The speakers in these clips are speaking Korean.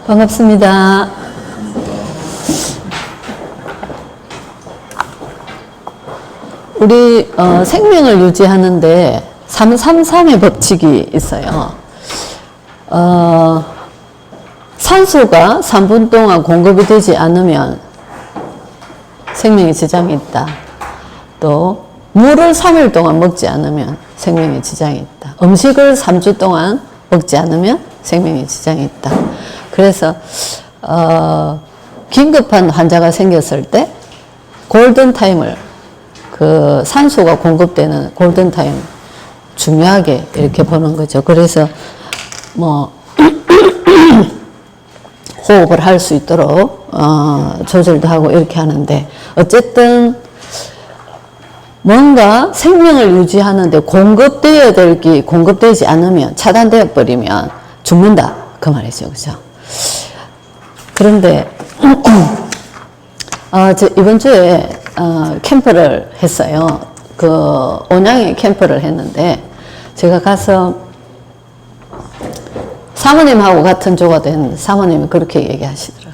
반갑습니다. 우리 생명을 유지하는데 333의 법칙이 있어요. 산소가 3분 동안 공급이 되지 않으면 생명에 지장이 있다. 또 물을 3일 동안 먹지 않으면 생명에 지장이 있다. 음식을 3주 동안 먹지 않으면 생명에 지장이 있다. 그래서 긴급한 환자가 생겼을 때 골든타임을 그 산소가 공급되는 골든타임 중요하게 이렇게 보는 거죠. 그래서 뭐 호흡을 할 수 있도록 조절도 하고 이렇게 하는데, 어쨌든 뭔가 생명을 유지하는데 공급되어야 될 게 공급되지 않으면, 차단되어 버리면 죽는다 그 말이죠. 그죠? 그런데 저 이번 주에 캠프를 했어요. 그 온양에 캠프를 했는데, 제가 가서 사모님하고 같은 조가 된 사모님이 그렇게 얘기하시더라고요.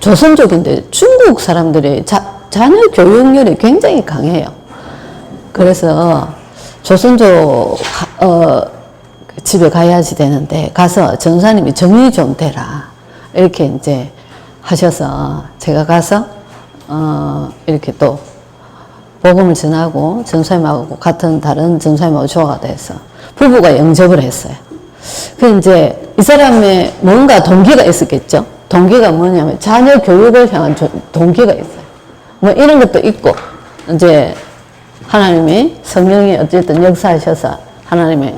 조선족인데 중국 사람들이 자녀 교육열이 굉장히 강해요. 그래서 조선족 집에 가야지 되는데, 가서 전사님이 정리 좀 되라 이렇게 이제 하셔서, 제가 가서 이렇게 또 복음을 전하고 전사님하고 같은 다른 전사님하고 조화가 돼서 부부가 영접을 했어요. 그 이제 이 사람의 뭔가 동기가 있었겠죠. 동기가 뭐냐면 자녀 교육을 향한 동기가 있어요. 뭐 이런 것도 있고, 이제 하나님이 성령이 어쨌든 역사하셔서 하나님의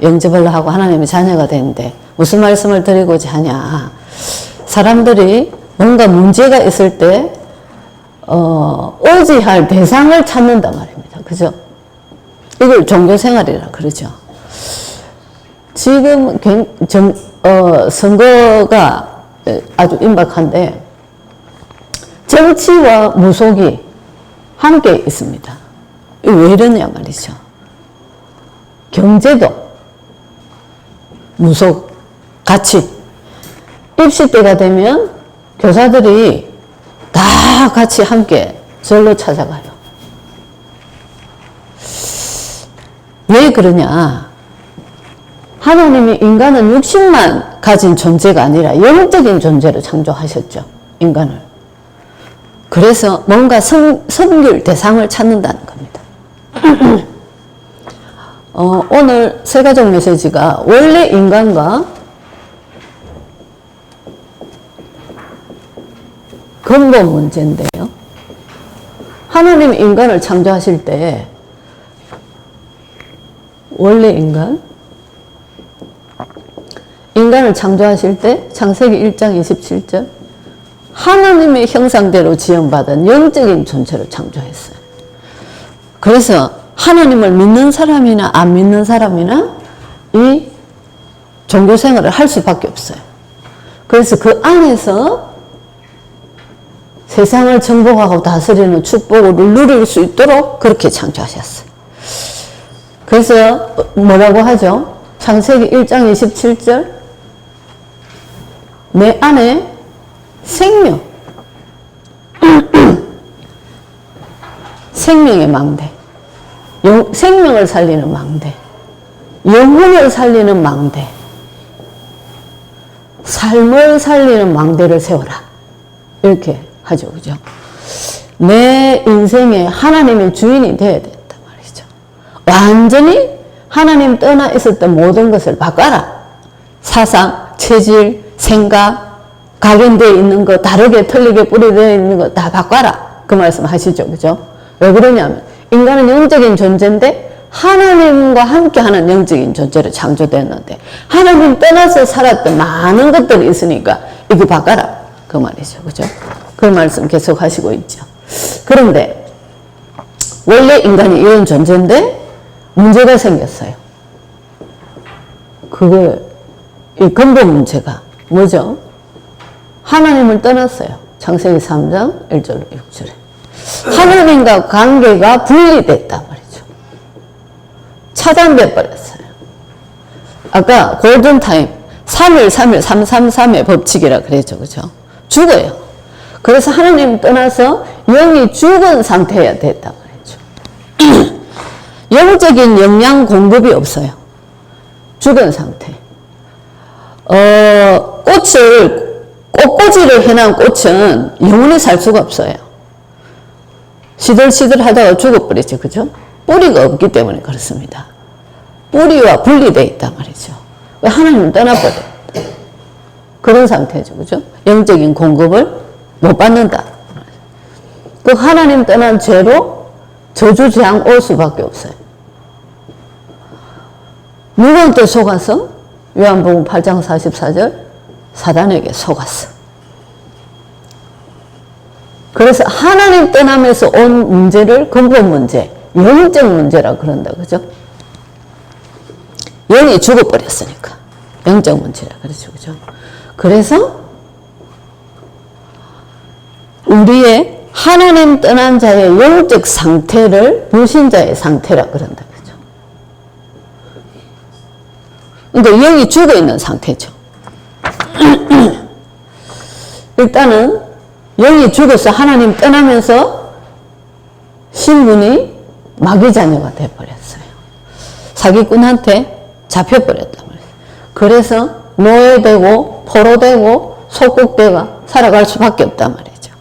영접을 하고 하나님의 자녀가 되는데, 무슨 말씀을 드리고자 하냐, 사람들이 뭔가 문제가 있을 때 의지할 대상을 찾는단 말입니다. 그죠? 이걸 종교생활이라 그러죠. 지금 선거가 아주 임박한데 정치와 무속이 함께 있습니다. 왜 이러냐 말이죠. 경제도 무속 같이 입시 때가 되면 교사들이 다 같이 함께 절로 찾아가요. 왜 그러냐? 하나님이 인간은 육신만 가진 존재가 아니라 영적인 존재로 창조하셨죠. 인간을. 그래서 뭔가 섬길 대상을 찾는다는 겁니다. 오늘 세가족 메시지가 원래 인간과 근본 문제인데요. 하나님이 인간을 창조하실 때 원래 인간을 창조하실 때 창세기 1장 27절 하나님의 형상대로 지음받은 영적인 존재로 창조했어요. 그래서 하나님을 믿는 사람이나 안 믿는 사람이나 이 종교생활을 할 수밖에 없어요. 그래서 그 안에서 세상을 정복하고 다스리는 축복을 누릴 수 있도록 그렇게 창조하셨어요. 그래서 뭐라고 하죠? 창세기 1장 27절 내 안에 생명 생명의 망대, 생명을 살리는 망대, 영혼을 살리는 망대, 삶을 살리는 망대를 세워라 이렇게 하죠. 그죠? 내 인생에 하나님의 주인이 되어야 된단 말이죠. 완전히 하나님 떠나 있었던 모든 것을 바꿔라. 사상, 체질, 생각, 각인되어 있는 거, 다르게 틀리게 뿌리되어 있는 거 다 바꿔라. 그 말씀 하시죠. 그죠? 왜 그러냐면 인간은 영적인 존재인데 하나님과 함께하는 영적인 존재로 창조됐는데, 하나님 떠나서 살았던 많은 것들이 있으니까 이거 바꿔라 그 말이죠. 그죠? 그 말씀 계속 하시고 있죠. 그런데 원래 인간이 이런 존재인데 문제가 생겼어요. 이 근본 문제가 뭐죠? 하나님을 떠났어요. 창세기 3장 1절로 6절에 하나님과 관계가 분리됐단 말이죠. 차단돼 버렸어요. 아까 골든타임 313, 333의 법칙이라 그랬죠. 그죠? 죽어요. 그래서 하나님 떠나서 영이 죽은 상태여야 됐다 그랬죠. 영적인 영양 공급이 없어요. 죽은 상태. 꽃꽂이를 해놓은 꽃은 영원히 살 수가 없어요. 시들시들 하다가 죽어버리죠. 그죠? 뿌리가 없기 때문에 그렇습니다. 뿌리와 분리되어 있단 말이죠. 왜 하나님은 떠나버렸다. 그런 상태죠. 그죠? 영적인 공급을 못 받는다. 그 하나님 떠난 죄로 저주재앙 올 수밖에 없어요. 누구한테 속아서? 요한복음 8장 44절 사단에게 속았어. 그래서 하나님 떠나면서 온 문제를 근본 문제, 영적 문제라 그런다. 그죠? 영이 죽어버렸으니까. 영적 문제라 그러죠. 그죠? 그래서 우리의 하나님 떠난 자의 영적 상태를 불신자의 상태라 그런다. 그죠? 그러니까 영이 죽어있는 상태죠. 일단은 영이 죽어서 하나님 떠나면서 신분이 마귀 자녀가 되어버렸어요. 사기꾼한테 잡혀버렸단 말이에요. 그래서 노예되고 포로되고 속국되가 살아갈 수밖에 없단 말이죠.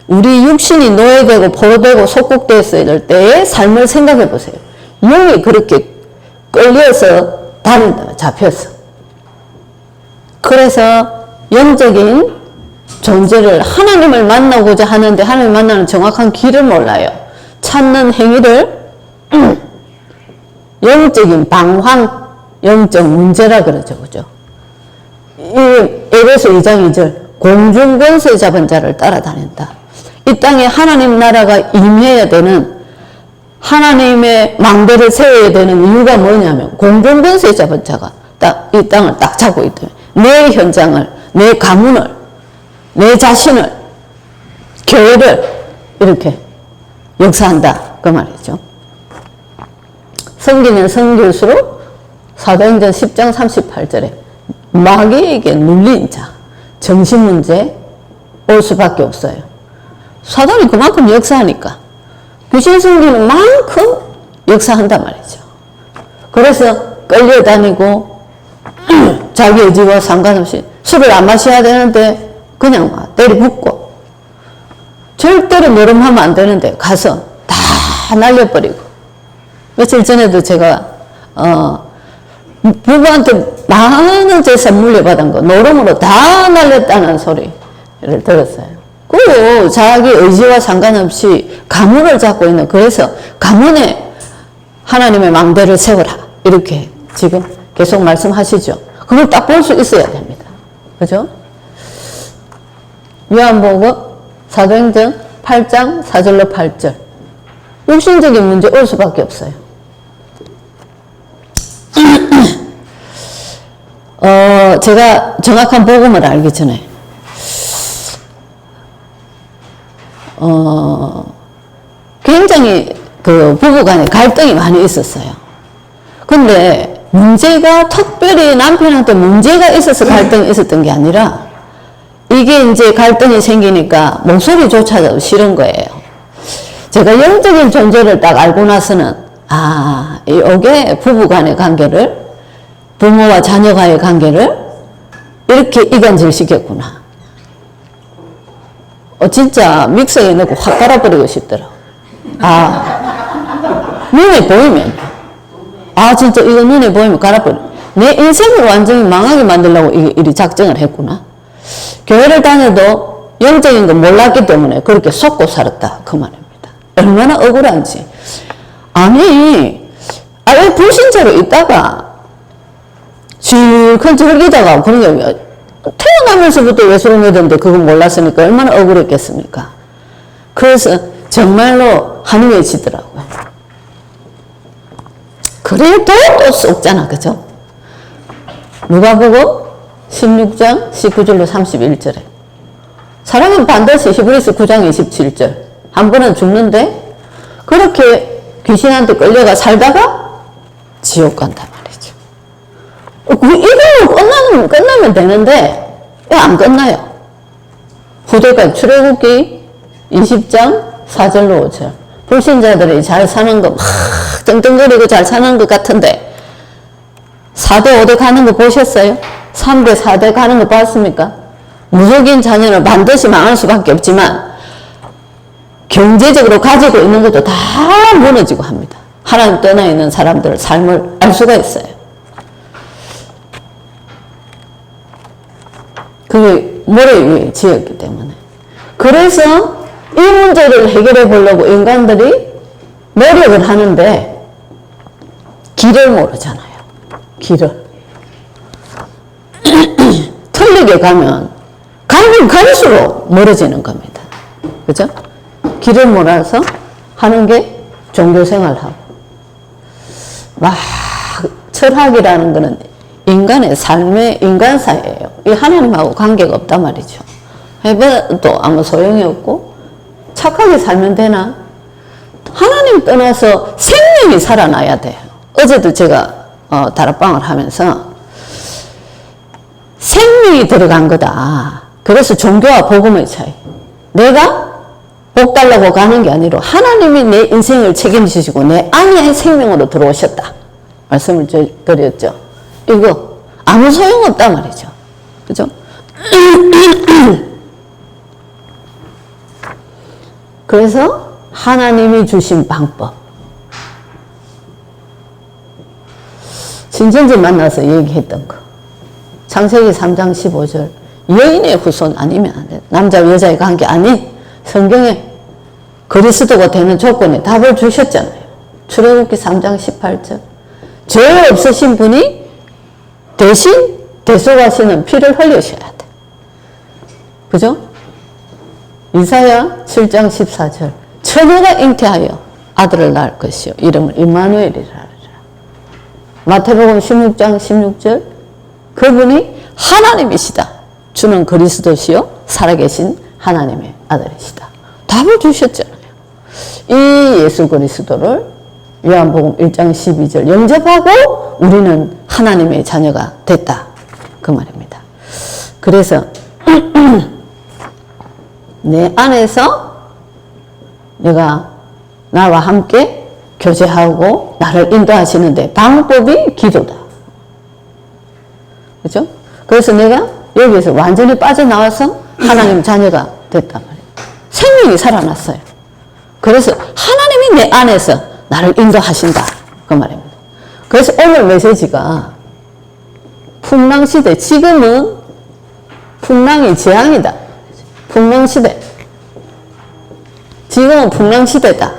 우리 육신이 노예되고 포로되고 속국되었을 때의 삶을 생각해 보세요. 영이 그렇게 끌려서 다닌다, 잡혔어. 그래서 영적인 존재를 하나님을 만나고자 하는데 하나님을 만나는 정확한 길을 몰라요. 찾는 행위를 영적인 방황, 영적 문제라 그러죠. 그죠? 이 에베소 2장 2절 공중권세 잡은 자를 따라다닌다. 이 땅에 하나님 나라가 임해야 되는 하나님의 망대를 세워야 되는 이유가 뭐냐면 공중권세 잡은 자가 딱 이 땅을 딱 잡고 있다. 내 현장을, 내 가문을, 내 자신을, 교회를 이렇게 역사한다. 그 말이죠. 성기는 성길수록 사도행전 10장 38절에 마귀에게 눌린 자, 정신문제 올 수밖에 없어요. 사단이 그만큼 역사하니까 귀신 숨기는 만큼 역사한단 말이죠. 그래서 끌려다니고 자기 의지와 상관없이 술을 안 마셔야 되는데 그냥 막 때려붓고 절대로 노름하면 안 되는데 가서 다 날려버리고 며칠 전에도 제가 부부한테 많은 재산 물려받은 거 노름으로 다 날렸다는 소리를 들었어요. 그리고 자기 의지와 상관없이 가문을 잡고 있는 그래서 가문에 하나님의 망대를 세워라 이렇게 지금 계속 말씀하시죠. 그걸 딱 볼 수 있어야 됩니다. 그죠? 요한복음 사도행전 8장 4절로 8절 육신적인 문제 올 수밖에 없어요. 제가 정확한 복음을 알기 전에 굉장히 그 부부간에 갈등이 많이 있었어요. 근데 문제가 특별히 남편한테 문제가 있어서 갈등이 있었던 게 아니라 이게 이제 갈등이 생기니까 목소리조차도 싫은 거예요. 제가 영적인 존재를 딱 알고 나서는 이게 부부간의 관계를 부모와 자녀와의 관계를 이렇게 이간질 시켰구나. 진짜 믹서기에 넣고 확 갈아버리고 싶더라고. 눈에 보이면 진짜 이거 눈에 보이면 갈아버려. 내 인생을 완전히 망하게 만들려고 이리 작정을 했구나. 교회를 다녀도 영적인 건 몰랐기 때문에 그렇게 속고 살았다 그 말입니다. 얼마나 억울한지. 아니 왜 불신자로 있다가 실컷 즐기다가 그런 게 태어나면서부터 예수를 믿었는데 그건 몰랐으니까 얼마나 억울했겠습니까? 그래서 정말로 한심해지더라고요. 그래도 또 썩잖아. 그죠? 누가복음 16장 19절로 31절에 사람은 반드시 히브리서 9장 27절 한 번은 죽는데 그렇게 귀신한테 끌려가 살다가 지옥 간단 말이죠. 이걸로 끝나면 되는데, 안 끝나요. 후대가 출애굽기 20장 4절로 5절. 불신자들이 잘 사는 거, 막 떵떵거리고 잘 사는 것 같은데, 4대 5대 가는 거 보셨어요? 3대 4대 가는 거 봤습니까? 무속인 자녀는 반드시 망할 수밖에 없지만, 경제적으로 가지고 있는 것도 다 무너지고 합니다. 하나님 떠나 있는 사람들의 삶을 알 수가 있어요. 그게 모래 위에 지었기 때문에. 그래서 이 문제를 해결해 보려고 인간들이 노력을 하는데 길을 모르잖아요. 길을. 틀리게 가면 갈수록 멀어지는 겁니다. 그죠? 길을 몰아서 하는 게 종교생활하고. 막 철학이라는 거는 인간의 삶의 인간사예요. 이 하나님하고 관계가 없단 말이죠. 해봐도 아무 소용이 없고 착하게 살면 되나? 하나님 떠나서 생명이 살아나야 돼요. 어제도 제가 다락방을 하면서 생명이 들어간 거다. 그래서 종교와 복음의 차이. 내가 복 달라고 가는 게 아니라 하나님이 내 인생을 책임지시고 내 안에 생명으로 들어오셨다. 말씀을 드렸죠. 이거 아무 소용없단 말이죠. 그죠? 그래서 하나님이 주신 방법. 신천지 만나서 얘기했던 거. 창세기 3장 15절. 여인의 후손 아니면 안 돼. 남자 여자의 관계 아닌 성경에 그리스도가 되는 조건에 답을 주셨잖아요. 출애굽기 3장 18절. 죄 없으신 분이 대신 대속하시는 피를 흘리셔야 돼. 그죠? 이사야 7장 14절. 처녀가 잉태하여 아들을 낳을 것이요 이름을 임마누엘이라 하리라. 마태복음 16장 16절. 그분이 하나님이시다. 주는 그리스도시요 살아계신 하나님의 아들이시다. 답을 주셨잖아요. 이 예수 그리스도를 요한복음 1장 12절 영접하고 우리는 하나님의 자녀가 됐다. 그 말입니다. 그래서 내 안에서 내가 나와 함께 교제하고 나를 인도하시는데 방법이 기도다. 그죠? 그래서 내가 여기에서 완전히 빠져나와서 하나님 자녀가 됐단 말이에요. 생명이 살아났어요. 그래서 하나님이 내 안에서 나를 인도하신다. 그 말입니다. 그래서 오늘 메시지가 풍랑시대, 지금은 풍랑이 재앙이다. 풍랑시대. 지금은 풍랑시대다.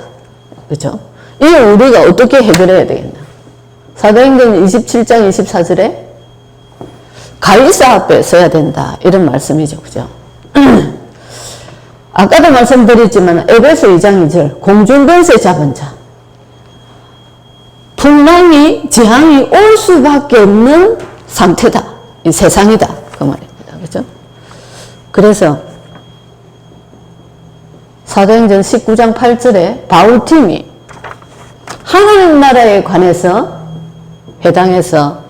그죠? 이걸 우리가 어떻게 해결해야 되겠나? 사도행전 27장 24절에 가이사 앞에 서야 된다. 이런 말씀이죠. 그죠? 아까도 말씀드렸지만 에베소 2장 2절 공중권세 잡은 자. 풍랑이 재앙이 올 수밖에 없는 상태다. 이 세상이다. 그 말입니다. 그죠? 그래서 사도행전 19장 8절에 바울팀이 하나님 나라에 관해서 해당해서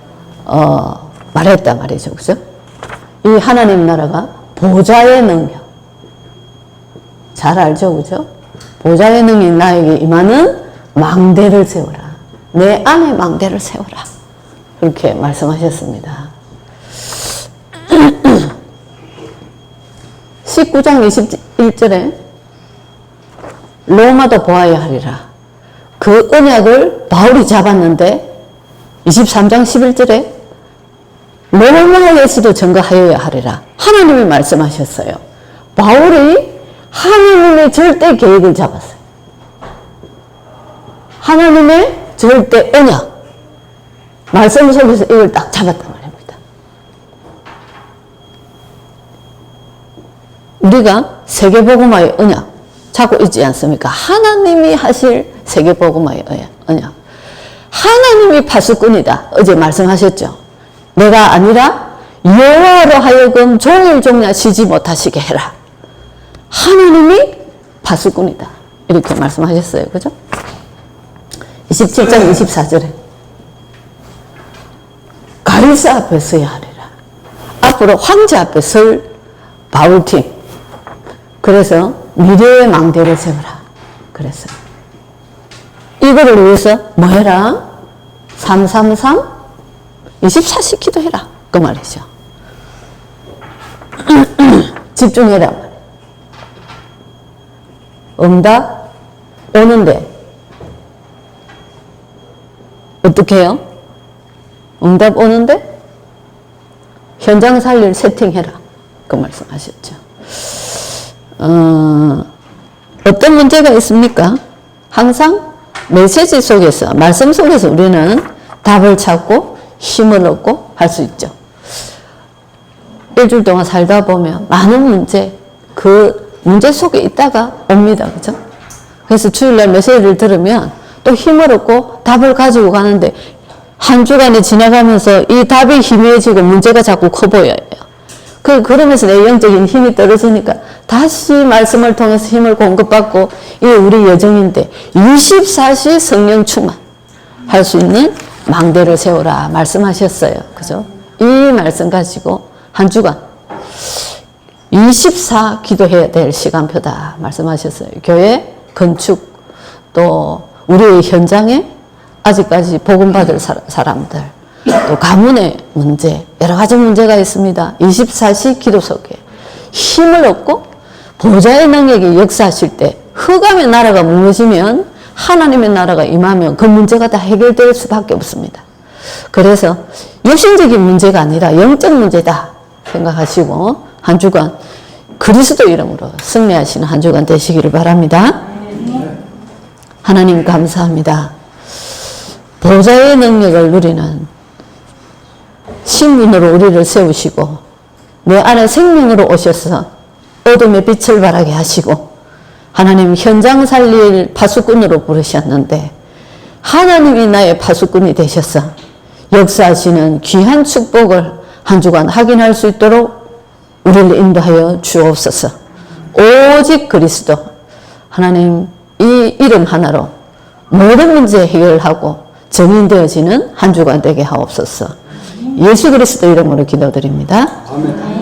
말했다 말이죠. 그죠? 이 하나님 나라가 보좌의 능력. 잘 알죠? 그죠? 보좌의 능이 나에게 임하는 망대를 세워라. 내 안에 망대를 세워라. 그렇게 말씀하셨습니다. 19장 21절에 로마도 보아야 하리라. 그 언약을 바울이 잡았는데 23장 11절에 로마에서도 증거하여야 하리라. 하나님이 말씀하셨어요. 바울이 하나님의 절대 계획을 잡았어요. 하나님의 절대 언약. 말씀 속에서 이걸 딱 잡았단 말입니다. 우리가 세계복음화의 언약 잡고 있지 않습니까? 하나님이 하실 세계복음화의 언약. 하나님이 파수꾼이다. 어제 말씀하셨죠? 내가 아니라 여호와로 하여금 종일 종야 쉬지 못하시게 해라. 하나님이 파수꾼이다. 이렇게 말씀하셨어요. 그죠? 27장 24절에 바리새 앞에 서야 하리라. 앞으로 황제 앞에 설 바울팀. 그래서 미래의 망대를 세우라. 그래서 이거를 위해서 뭐 해라? 333 24시 기도해라. 그 말이죠. 집중해라. 응답 오는데 어떻게 해요? 응답 오는데 현장 살릴 세팅해라. 그 말씀하셨죠. 어떤 문제가 있습니까? 항상 메시지 속에서, 말씀 속에서 우리는 답을 찾고 힘을 얻고 할 수 있죠. 일주일 동안 살다 보면 많은 문제, 그 문제 속에 있다가 옵니다. 그죠? 그래서 주일날 메시지를 들으면 또 힘을 얻고 답을 가지고 가는데 한 주간이 지나가면서 이 답이 희미해지고 문제가 자꾸 커 보여요. 그러면서 내 영적인 힘이 떨어지니까 다시 말씀을 통해서 힘을 공급받고 이게 우리 여정인데 24시 성령 충만 할 수 있는 망대를 세우라 말씀하셨어요. 그죠? 이 말씀 가지고 한 주간 24 기도해야 될 시간표다 말씀하셨어요. 교회 건축 또 우리의 현장에 아직까지 복음받을 사람들 또 가문의 문제 여러 가지 문제가 있습니다. 24시 기도 속에 힘을 얻고 보좌의 능력이 역사하실 때 흑암의 나라가 무너지면 하나님의 나라가 임하면 그 문제가 다 해결될 수밖에 없습니다. 그래서 육신적인 문제가 아니라 영적 문제다 생각하시고 한 주간 그리스도 이름으로 승리하시는 한 주간 되시기를 바랍니다. 하나님 감사합니다. 보좌의 능력을 누리는 신분으로 우리를 세우시고 내 안에 생명으로 오셔서 어둠의 빛을 발하게 하시고 하나님 현장 살릴 파수꾼으로 부르셨는데 하나님이 나의 파수꾼이 되셔서 역사하시는 귀한 축복을 한 주간 확인할 수 있도록 우리를 인도하여 주옵소서. 오직 그리스도 하나님 이 이름 하나로 모든 문제 해결하고 정인되어지는 한 주간 되게 하옵소서. 예수 그리스도 이름으로 기도드립니다. 아멘.